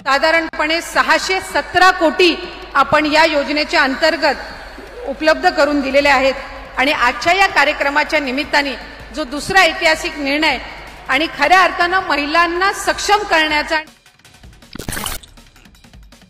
साधारणपणे 617 कोटी आपण या योजनेच्या अंतर्गत उपलब्ध करून दिलेले आहेत आणि आजच्या या कार्यक्रमाच्या निमित्ताने जो दुसरा ऐतिहासिक निर्णय आणि खऱ्या अर्थानं महिलांना सक्षम करण्याचा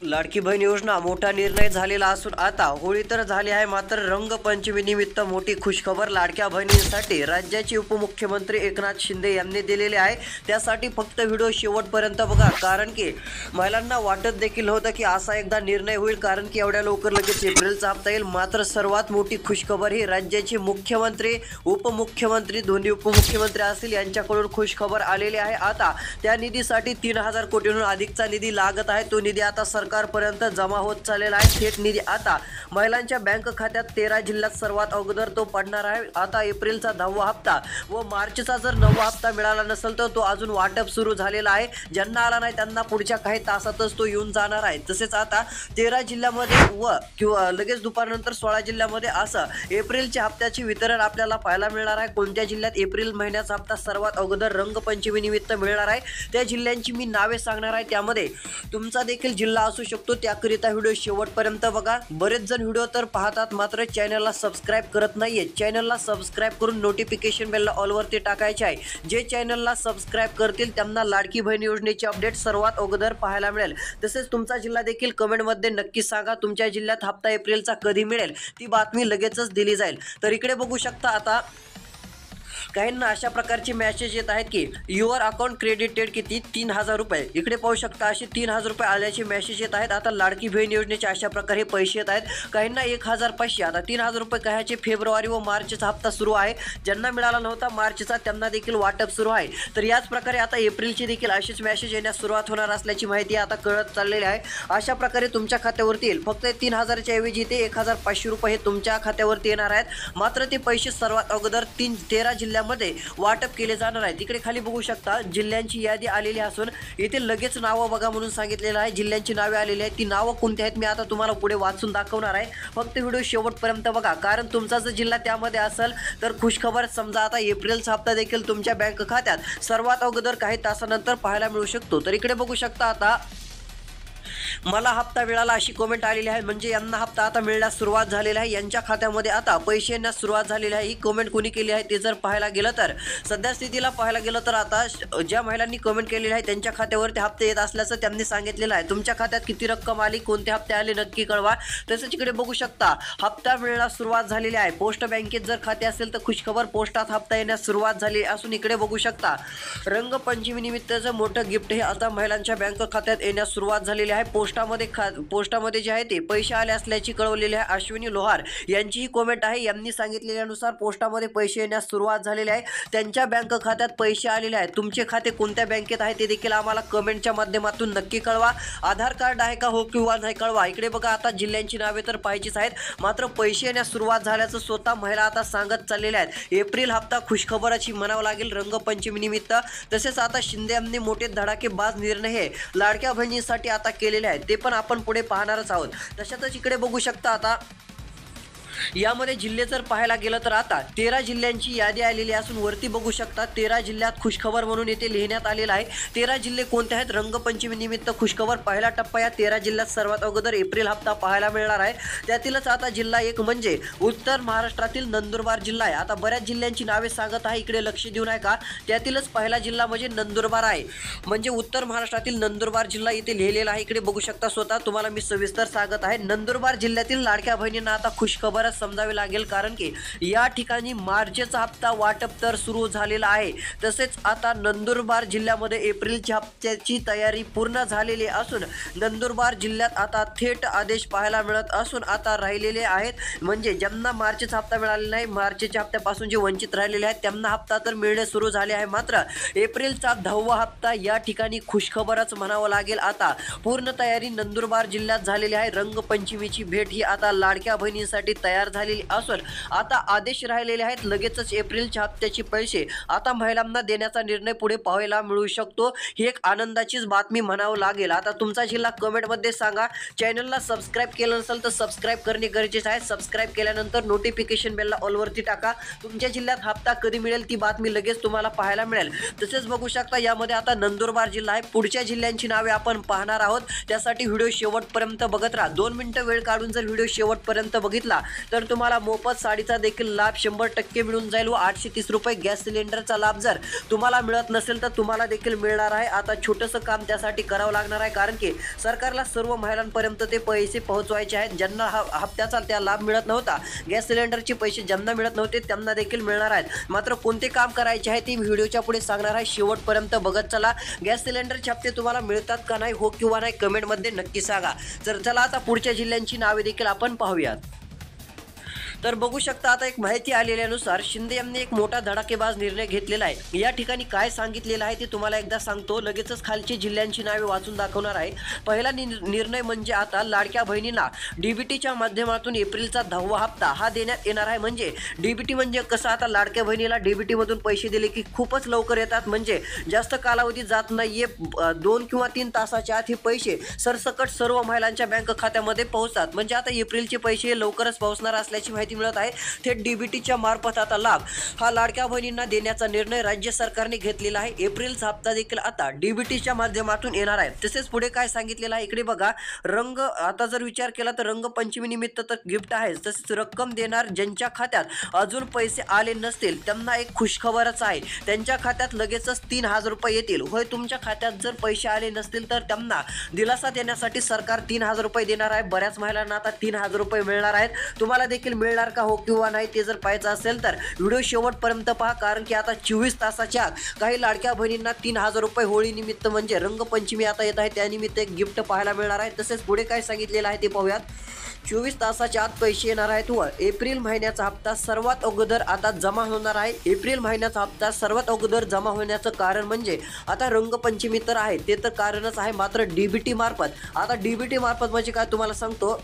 लाडकी बहीण योजना मोठा निर्णय झालेला असून आता होळी तर झाली आहे, मात्र रंगपंचमी निमित्त मोठी खुशखबर लाडक्या बहिणींसाठी राज्याचे उपमुख्यमंत्री एकनाथ शिंदे यांनी दिलेले आहे। त्यासाठी फक्त व्हिडिओ शेवटपर्यंत बघा, कारण की महिलांना वाटत देखील होतं की असा एकदा निर्णय होईल, कारण की एवढ्या लवकर लगेच एप्रिलचा हप्ता येईल। मात्र सर्वात मोठी खुशखबर ही राज्याचे मुख्यमंत्री उपमुख्यमंत्री दोन्ही उपमुख्यमंत्री असतील यांच्याकडून खुशखबर आलेली आहे। आता त्या निधीसाठी 3000 कोटींहून अधिकचा निधी लागत आहे। तो निधी आता सरकारपर्यंत जमा होत चाललेला आहे। थेट निधी आता महिलांच्या बँक खात्यात 13 जिल्ह्यात सर्वात अगोदर तो पडणार आहे। आता एप्रिलचा 10वा हप्ता व मार्चचा जर 9वा हप्ता मिळाला नसेल तर तो अजून वाटप सुरू झालेला आहे। ज्यांना आला नाही त्यांना पुढच्या काही तासातच तो येऊन जाणार आहे। तसेच आता 13 जिल्ह्यामध्ये व किंवा लगेच दुपारनंतर 16 जिल्ह्यामध्ये असं एप्रिलच्या हप्त्याचे वितरण आपल्याला पाहायला मिळणार आहे। कोणत्या जिल्ह्यात एप्रिल महिन्याचा हप्ता सर्वात अगोदर रंगपंचमी निमित्त मिळणार आहे त्या जिल्ह्यांची मी नावे सांगणार आहे। त्यामध्ये तुमचा देखील जिल्हा असू शकतो, त्याकरिता व्हिडिओ शेवटपर्यंत बघा। बरेच जण व्हिडिओ तर पाहतात मात्र चॅनलला सबस्क्राइब करत नाहीये। चॅनलला सबस्क्राइब करून नोटिफिकेशन बेल ऑल वरती टाकायचे आहे। जे चॅनलला सबस्क्राइब करतील त्यांना लाडकी बहीण योजनेचे अपडेट सर्वात अगोदर पाहायला मिळेल। तसेच तुमचा जिल्हा देखील कमेंट मध्ये नक्की सांगा, तुमच्या जिल्ह्यात हप्ता एप्रिलचा कधी मिळेल ती बातमी लगेचच दिली जाईल। तर इकडे बघू शकता आता काहींना अशा प्रकारचे मेसेज येत आहेत की युअर अकाउंट क्रेडिटेड किती 3000 रुपये। इकडे पाहू शकता असे 3000 रुपये आल्याचे मेसेज येत आहेत। आता लाडकी बहीण योजनेचे अशा प्रकारे पैसे येत आहेत। काहींना 1500, आता 3000 रुपये काहाचे फेब्रुवारी व मार्चचा हप्ता सुरू आहे। ज्यांना मिळाला नव्हता मार्चचा त्यांना देखील वाटप सुरू आहे। तर याच प्रकारे आता एप्रिलचे देखील असेच मेसेज येण्यास सुरुवात होणार असल्याची माहिती आता कळत चाललेली आहे। अशा प्रकारे तुमच्या खात्यावरती येईल। फक्त 3000 च्या ऐवजी ते 1500 रुपये हे तुमच्या खात्यावरती येणार आहेत। मात्र ते पैसे सर्वात अगोदर 13 जिल्ह्यामध्ये वाटप केले जाणार आहे। तिकडे खाली बघू शकता जिल्ह्यांची यादी आलेली असून इथे लगेच नावं बघा म्हणून सांगितलेलं आहे। जिल्ह्यांची नावे आलेली आहेत, ती नावं कोणती आहेत मी आता तुम्हाला पुढे वाचून दाखवणार आहे। फक्त व्हिडिओ शेवटपर्यंत बघा, कारण तुमचा जर जिल्हा त्यामध्ये असेल तर खुशखबर समजा आता एप्रिलचा हप्ता देखील तुमच्या बँक खात्यात सर्वात अगोदर काही तासानंतर पाहायला मिळू शकतो। तर इकडे बघू शकता आता मला हप्ता मिळाला अशी कमेंट आलेली आहे, म्हणजे यांना हप्ता आता मिळण्यास सुरुवात झालेली आहे। यांच्या खात्यामध्ये आता पैसे येण्यास सुरुवात झालेली आहे। ही कमेंट कोणी केली आहे ते जर पाहायला गेलं तर सध्या स्थितीला पाहायला गेलं तर आता ज्या महिलांनी कमेंट केलेली आहे त्यांच्या खात्यावरती हप्ते येत असल्याचं त्यांनी सांगितलेलं आहे। तुमच्या खात्यात किती रक्कम आली, कोणते हप्ते आले नक्की कळवा। तसेच इकडे बघू शकता हप्ता मिळण्यास सुरुवात झालेली आहे। पोस्ट बँकेत जर खाते असेल तर खुशखबर, पोस्टात हप्ता येण्यास सुरुवात झाली असून इकडे बघू शकता रंगपंचमी निमित्ताचं मोठं गिफ्ट हे आता महिलांच्या बँक खात्यात येण्यास सुरुवात झालेली आहे। पोस्टामध्ये जे आहे ते पैसे आले असल्याची कळवलेली आहे। अश्विनी लोहार यांची ही कमेंट आहे। यांनी सांगितलेल्यानुसार पोस्टामध्ये पैसे येण्यास सुरुवात झालेली आहे। त्यांच्या बँक खात्यात पैसे आलेले आहेत। तुमचे खाते कोणत्या बँकेत आहे ते देखील आम्हाला कमेंटच्या माध्यमातून नक्की कळवा। आधार कार्ड आहे का हो किंवा नाही कळवा। इकडे बघा आता जिल्ह्यांची नावे तर पाहायचीच आहेत, मात्र पैसे येण्यास सुरुवात झाल्याचं स्वतः महिला आता सांगत चाललेल्या आहेत। एप्रिल हप्ता खुशखबराची म्हणावं लागेल रंगपंचमी निमित्त। तसेच आता शिंदे यांनी मोठे धडाकेबाज निर्णय हे लाडक्या बहिणींसाठी आता केलेले आहेत, ते पण आपण पुढे पाहणारच आहोत। तशातच इकडे बघू शकता आता यामध्ये जिल्हे जर पाहायला गेलं तर आता 13 जिल्ह्यांची यादी आलेली असून वरती बघू शकता 13 जिल्ह्यात खुशखबर म्हणून येथे लिहिण्यात आलेलं आहे। 13 जिल्हे कोणते आहेत रंगपंचमी निमित्त खुशखबर। पहिला टप्पा या 13 जिल्ह्यात सर्वात अगोदर एप्रिल हप्ता पाहायला मिळणार आहे। त्यातीलच आता जिल्हा एक म्हणजे उत्तर महाराष्ट्रातील नंदुरबार जिल्हा आहे। आता बऱ्याच जिल्ह्यांची नावे सांगत आहे, इकडे लक्ष देऊ नका। त्यातीलच पहिला जिल्हा म्हणजे नंदुरबार आहे, म्हणजे उत्तर महाराष्ट्रातील नंदुरबार जिल्हा इथे लिहिलेला आहे। इकडे बघू शकता स्वतः तुम्हाला मी सविस्तर सांगत आहे। नंदुरबार जिल्ह्यातील लाडक्या बहिणींना आता खुशखबर समजावे लागेल, कारण की या ठिकाणी मार्चचा हप्ता वाटप तर सुरू झालेला आहे। तसेच आता नंदुरबार जिल्ह्यामध्ये एप्रिलच्या हप्त्याची तयारी पूर्ण झालेली असून नंदुरबार जिल्ह्यात आता थेट आदेश पाहायला मिळत असून आता राहिलेले आहेत, म्हणजे ज्यांना मार्चचा हप्ता मिळालेला नाही, मार्चच्या हप्त्यापासून जे वंचित राहिलेले आहेत त्यांना हप्ता तर मिळणे सुरू झाले आहे। मात्र एप्रिलचा 10वा हप्ता या ठिकाणी खुशखबरच म्हणावं लागेल। आता पूर्ण तयारी नंदुरबार जिल्ह्यात झालेली आहे। रंगपंचमीची भेट ही आता लाडक्या बहिणींसाठी तयार तयार झालेली असून आता आदेश राहिलेले आहेत. लगेचच एप्रिलच्या हप्त्याचे पैसे आता महिलांना देण्याचा निर्णय पुढे पाहायला मिळू शकतो. ही एक आनंदाचीच बातमी म्हणावं लागेल. आता तुमचा जिल्हा कमेंटमध्ये सांगा. चॅनलला सबस्क्राईब केलं नसेल तर सबस्क्राईब करणे गरजेचे आहे. सबस्क्राईब केल्यानंतर नोटिफिकेशन बेलला ऑलवरती टाका. तुमच्या जिल्ह्यात हप्ता कधी मिळेल ती बातमी लगेच तुम्हाला पाहायला मिळेल. तसेच बघू शकता यामध्ये आता नंदुरबार जिल्हा आहे. पुढच्या जिल्ह्यांची नावे आपण पाहणार आहोत. त्यासाठी व्हिडिओ शेवटपर्यंत बघत राहा. 2 मिनिटं वेळ काढून जर व्हिडिओ शेवटपर्यंत बघितला तर तुम्हाला मोफत साडीचा देखील लाभ 100% मिळून जाईल व 830 रुपये गॅस सिलेंडरचा लाभ जर तुम्हाला मिळत नसेल तर तुम्हाला देखील मिळणार आहे. आता छोटंसं काम त्यासाठी करावं लागणार आहे, कारण की सरकारला सर्व महिलांपर्यंत ते पैसे पोहोचवायचे आहेत. ज्यांना हप्त्याचा त्या लाभ मिळत नव्हता, गॅस सिलेंडरचे पैसे ज्यांना मिळत नव्हते त्यांना देखील मिळणार आहेत. मात्र कोणते काम करायचे आहे ते व्हिडिओच्या पुढे सांगणार आहे. शेवटपर्यंत बघत चला. गॅस सिलेंडरचे हप्ते तुम्हाला मिळतात का नाही, हो किंवा नाही कमेंटमध्ये नक्की सांगा. तर चला आता पुढच्या जिल्ह्यांची नावे देखील आपण पाहूयात. तर बघू शकता आता एक माहिती आलेल्यानुसार शिंदे यांनी एक मोठा धडाकेबाज निर्णय घेतलेला आहे. या ठिकाणी काय सांगितलेलं आहे ते तुम्हाला एकदा सांगतो. लगेचच खालची जिल्ह्यांची नावे वाचून दाखवणार आहे. पहिला निर्णय म्हणजे आता लाडक्या बहिणींना डीबीटीच्या माध्यमातून एप्रिलचा 10वा हप्ता हा देण्यात येणार आहे. म्हणजे डीबीटी म्हणजे कसं, आता लाडक्या बहिणीला डीबीटी मधून पैसे दिले की खूपच लवकर येतात. म्हणजे जास्त कालावधी जात नाहीये. 2 किंवा 3 तासाच्या आत हे पैसे सरसकट सर्व महिलांच्या बँक खात्यामध्ये पोहोचतात. म्हणजे आता एप्रिलचे पैसे लवकरच पोहोचणार असल्याची माहिती मिळत आहे. थेट डीबीटीच्या मार्फत आता लाभ हा लाडक्या बहिणींना देण्याचा निर्णय राज्य सरकारने घेतलेला आहे. एप्रिलचा हप्ता देखील आता डीबीटीच्या माध्यमातून येणार आहे. तसेच पुढे काय सांगितलेलं आहे इकडे बघा. रंग आता जर विचार केला तर रंगपंचमी निमित्त तर गिफ्ट आहे. तसेच रक्कम देणार ज्यांच्या खात्यात अजून पैसे आले नसतील त्यांना एक खुशखबरच आहे. त्यांच्या खात्यात लगेचच 3000 रुपये येतील. होय, तुमच्या खात्यात जर पैसे आले नसतील तर त्यांना दिलासा देण्यासाठी सरकार 3000 रुपये देणार आहे. बऱ्याच महिलांना आता 3000 रुपये मिळणार आहेत. तुम्हाला देखील मिळणार का, हो किंवा नाही ते जर पाहायचं असेल तर व्हिडिओ शेवटपर्यंत पहा. कारण की आता 24 तासाच्या आत काही लाडक्या बहिणींना 3000 रुपये होळी निमित्त म्हणजे रंगपंचमी आता येत आहे त्यानिमित्त एक गिफ्ट पाहायला मिळणार आहे. तसेच पुढे काय सांगितलेलं आहे ते पाहूयात. 24 तासाच्या आत पैसे येणार आहेत व एप्रिल महिन्याचा हप्ता सर्वात अगोदर आता जमा होणार आहे. एप्रिल महिन्याचा हप्ता सर्वात अगोदर जमा होण्याचं कारण म्हणजे आता रंगपंचमी तर आहे ते तर कारणच आहे. मात्र डीबीटी मार्फत, आता डीबीटी मार्फत म्हणजे काय तुम्हाला सांगतो.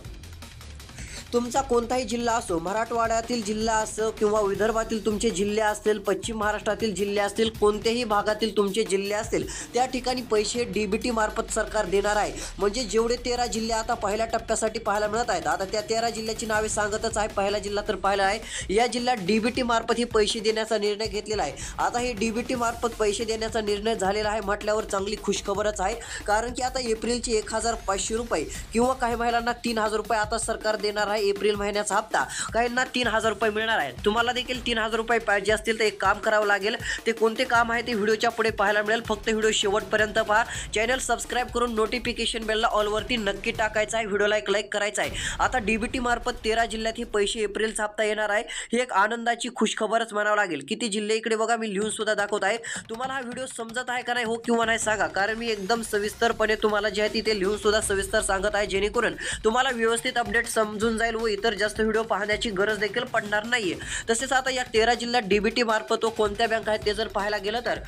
तुमचा कोणताही जिल्हा असो, मराठवाड्यातील जिल्हा असो किंवा विदर्भातील तुमचे जिल्हे असतील, पश्चिम महाराष्ट्रातील जिल्हे असतील, कोणत्याही भागातील तुमचे जिल्हे असतील, त्या ठिकाणी पैसे डीबीटी मार्फत सरकार देणार आहे. म्हणजे जेवढे 13 जिल्हे आता पहिल्या टप्प्यासाठी पाहायला मिळत आहेत, आता त्या 13 जिल्ह्याची नावे सांगतच आहे. पहिला जिल्हा तर पाहिला आहे. या जिल्ह्यात डीबीटी मार्फत हे पैसे देण्याचा निर्णय घेतलेला आहे. आता हे डीबीटी मार्फत पैसे देण्याचा निर्णय झालेला आहे म्हटल्यावर चांगली खुशखबरच आहे. कारण की आता एप्रिलचे 1500 रुपये किंवा काही महिलांना 3000 रुपये आता सरकार देणार आहे. एप्रिल महिन्याचा हप्ता काहींना 3000 रुपये मिळणार आहे. तुम्हाला देखील 3000 रुपये पाहिजे असतील तर एक काम करावं लागेल. ते कोणते काम आहे ते व्हिडिओच्या पुढे पाहायला मिळेल. फक्त व्हिडिओ शेवटपर्यंत पहा. चॅनल सबस्क्राईब करून नोटिफिकेशन बेलला ऑलवरती नक्की टाकायचं आहे. व्हिडिओला एक लाईक करायचा आहे. आता डीबीटी मार्फत 13 जिल्ह्यात हे पैसे एप्रिलचा हप्ता येणार आहे. ही एक आनंदाची खुशखबरच म्हणावं लागेल. किती जिल्हे इकडे बघा मी लिहून सुद्धा दाखवत आहे. तुम्हाला हा व्हिडिओ समजत आहे का नाही, हो किंवा नाही सांगा. कारण मी एकदम सविस्तरपणे तुम्हाला जे आहे ते लिहून सुद्धा सविस्तर सांगत आहे, जेणेकरून तुम्हाला व्यवस्थित अपडेट समजून जाईल व इतर जास्त व्हिडिओ पाहण्याची गरज देखील पडणार नाहीये. तसेच आता या 13 जिल्ह्यात डीबीटी मार्फत कोणत्या बँक आहेत ते जर पाहायला गेलं तर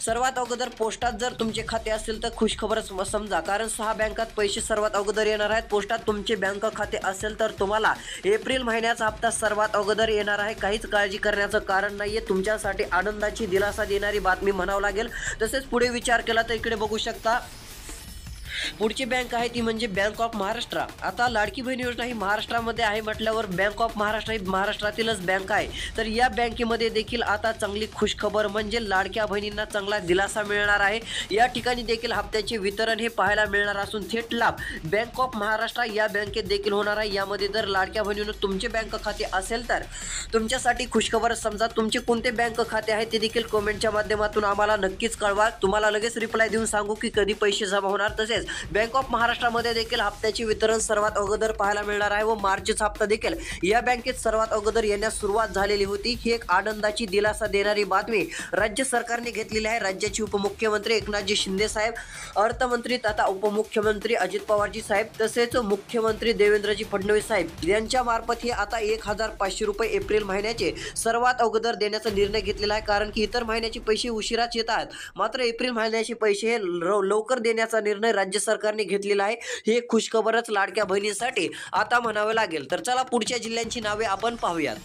सर्वात अगोदर पोस्टात जर तुमचे खाते असतील तर खुशखबरच समजा. कारण 6 बँकात पैसे सर्वात अगोदर येणार आहेत. पोस्टात तुमचे बँक खाते असेल तर तुम्हाला एप्रिल महिन्याचा हप्ता सर्वात अगोदर येणार आहे. काहीच काळजी करण्याचं कारण नाहीये. तुमच्यासाठी आनंदाची दिलासा देणारी बातमी म्हणावं लागेल. तसेच पुढे विचार केला तर इकडे बघू शकता. पुढची बँक आहे ती म्हणजे बँक ऑफ महाराष्ट्र. आता लाडकी बहीण योजना ही महाराष्ट्रामध्ये आहे म्हटल्यावर बँक ऑफ महाराष्ट्र ही महाराष्ट्रातीलच बँक आहे. तर या बँकेमध्ये देखील आता चांगली खुशखबर म्हणजे लाडक्या बहिणींना चांगला दिलासा मिळणार आहे. या ठिकाणी देखील हप्त्याचे वितरण हे पाहायला मिळणार असून थेट लाभ बँक ऑफ महाराष्ट्र या बँकेत देखील होणार आहे. यामध्ये जर लाडक्या बहिणींना तुमचे बँक खाते असेल तर तुमच्यासाठी खुशखबर समजा. तुमचे कोणते बँक खाते आहे ते देखील कमेंटच्या माध्यमातून आम्हाला नक्कीच कळवा. तुम्हाला लगेच रिप्लाय देऊन सांगू की कधी पैसे जमा होणार. तसेच बँक ऑफ महाराष्ट्रामध्ये देखील हप्त्याचे वितरण सर्वात अगोदर पाहायला मिळणार आहे व मार्चचा हप्ता देखील या बँकेत सर्वात अगोदर येण्यास सुरुवात झालेली होती. ही एक आनंदाची दिलासा देणारी बातमी राज्य सरकारने घेतलेली आहे. राज्याचे उपमुख्यमंत्री एकनाथजी शिंदे साहेब, अर्थमंत्री तथा उपमुख्यमंत्री अजित पवारजी साहेब तसेच मुख्यमंत्री देवेंद्रजी फडणवीस साहेब यांच्या मार्फत हे आता 1500 रुपये एप्रिल महिन्याचे सर्वात अगोदर देण्याचा निर्णय घेतलेला आहे. कारण की इतर महिन्याचे पैसे उशिराच येतात, मात्र एप्रिल महिन्याचे पैसे हे लवकर देण्याचा निर्णय राज्य राज्य सरकारने घेतलेलं आहे. ही एक खुशखबरच लाडक्या बहिणींसाठी आता म्हणावं लागेल. तर चला पुढच्या जिल्ह्यांची नावे आपण पाहूयात.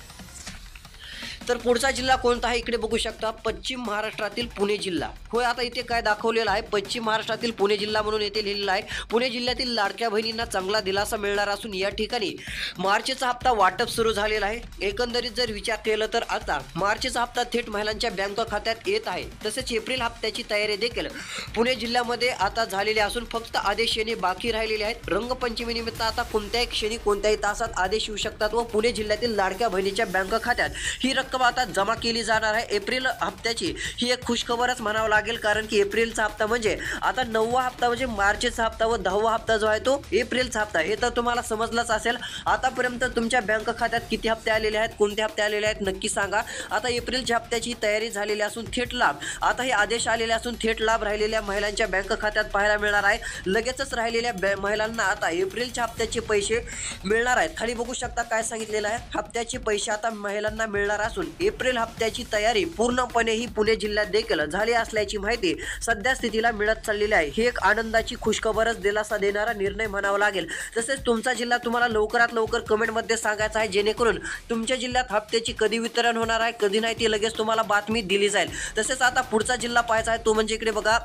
तर पुढचा जिल्हा कोणता आहे इकडे बघू शकता, पश्चिम महाराष्ट्रातील पुणे जिल्हा. होय, आता इथे काय दाखवलेलं आहे, पश्चिम महाराष्ट्रातील पुणे जिल्हा म्हणून येथे लिहिलेलं आहे. पुणे जिल्ह्यातील लाडक्या बहिणींना चांगला दिलासा मिळणार असून या ठिकाणी मार्चचा हप्ता वाटप सुरू झालेला आहे. एकंदरीत जर विचार केला तर आता मार्चचा हप्ता थेट महिलांच्या बँक खात्यात येत आहे. तसेच एप्रिल हप्त्याची तयारी देखील पुणे जिल्ह्यामध्ये आता झालेली असून फक्त आदेश येणे बाकी राहिलेले आहेत. रंगपंचमी निमित्त आता कोणत्याही क्षणी कोणत्याही तासात आदेश येऊ शकतात व पुणे जिल्ह्यातील लाडक्या बहिणीच्या बँक खात्यात ही रक्कम आता जमा केली जाणार आहे. एप्रिल हप्त्याची ही एक खुशखबरच म्हणावं लागेल, कारण की एप्रिलचा हप्ता म्हणजे आता 9वा हप्ता म्हणजे मार्चचा हप्ता व 10वा हप्ता जो आहे तो एप्रिलचा हप्ता. हे तर तुम्हाला समजलंच असेल. आतापर्यंत तुमच्या बँक खात्यात किती हप्ते आलेले आहेत, कोणते हप्ते आलेले आहेत नक्की सांगा. आता एप्रिलच्या हप्त्याची तयारी झालेली असून थेट लाभ आता हे आदेश आलेले असून थेट लाभ राहिलेल्या महिलांच्या बँक खात्यात पाहायला मिळणार आहे. लगेचच राहिलेल्या महिलांना आता एप्रिलच्या हप्त्याचे पैसे मिळणार आहेत. खाली बघू शकता काय सांगितलेलं आहे, हप्त्याचे पैसे आता महिलांना मिळणार असून एप्रिल हप्त्याची तयारी पूर्णपणे ही पुणे जिल्ह्यात देखील झाली असल्याची माहिती सध्या स्थितीला मिळत चाललेली आहे. ही एक आनंदाची खुशखबरच दिलासा देणारा निर्णय म्हणावा लागेल. तसेच तुमचा जिल्हा तुम्हाला लवकरात लवकर कमेंटमध्ये सांगायचा आहे, जेणेकरून तुमच्या जिल्ह्यात हप्त्याची कधी वितरण होणार आहे, कधी नाही, ती लगेच तुम्हाला बातमी दिली जाईल. तसेच आता पुढचा जिल्हा पाहायचा आहे तो म्हणजे इकडे बघा,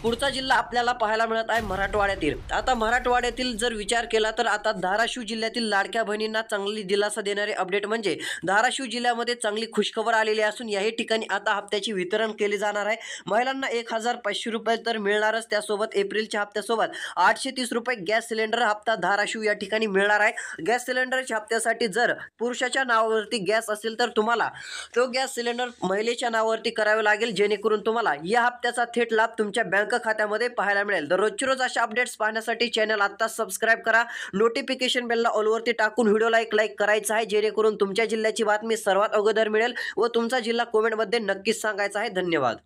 पुढचा जिल्हा आपल्याला पाहायला मिळत आहे मराठवाड्यातील. आता मराठवाड्यातील जर विचार केला तर आता धाराशिव जिल्ह्यातील लाडक्या बहिणींना चांगली दिलासा देणारे अपडेट म्हणजे धाराशिव जिल्ह्यामध्ये चांगली खुशखबर आलेली असून याही ठिकाणी आता हप्त्याची वितरण केली जाणार आहे. महिलांना 1500 रुपये तर मिळणारच, त्यासोबत एप्रिलच्या हप्त्यासोबत 830 रुपये गॅस सिलेंडर हप्ता धाराशिव या ठिकाणी मिळणार आहे. गॅस सिलेंडरच्या हप्त्यासाठी जर पुरुषाच्या नावावरती गॅस असेल तर तुम्हाला तो गॅस सिलेंडर महिलेच्या नावावरती करावे लागेल, जेणेकरून तुम्हाला या हप्त्याचा थेट लाभ तुमच्या बँक खात्यामध्ये पाहायला मिळेल. तर रोजची रोज अशा अपडेट्स पाहण्यासाठी चॅनल आता सबस्क्राईब करा. नोटिफिकेशन बेलला ऑलवरती टाकून व्हिडिओला एक लाईक करायचा आहे, जेणेकरून तुमच्या जिल्ह्याची बातमी सर्वात अगोदर मिळेल व तुमचा जिल्हा कमेंटमध्ये नक्कीच सांगायचा आहे. धन्यवाद.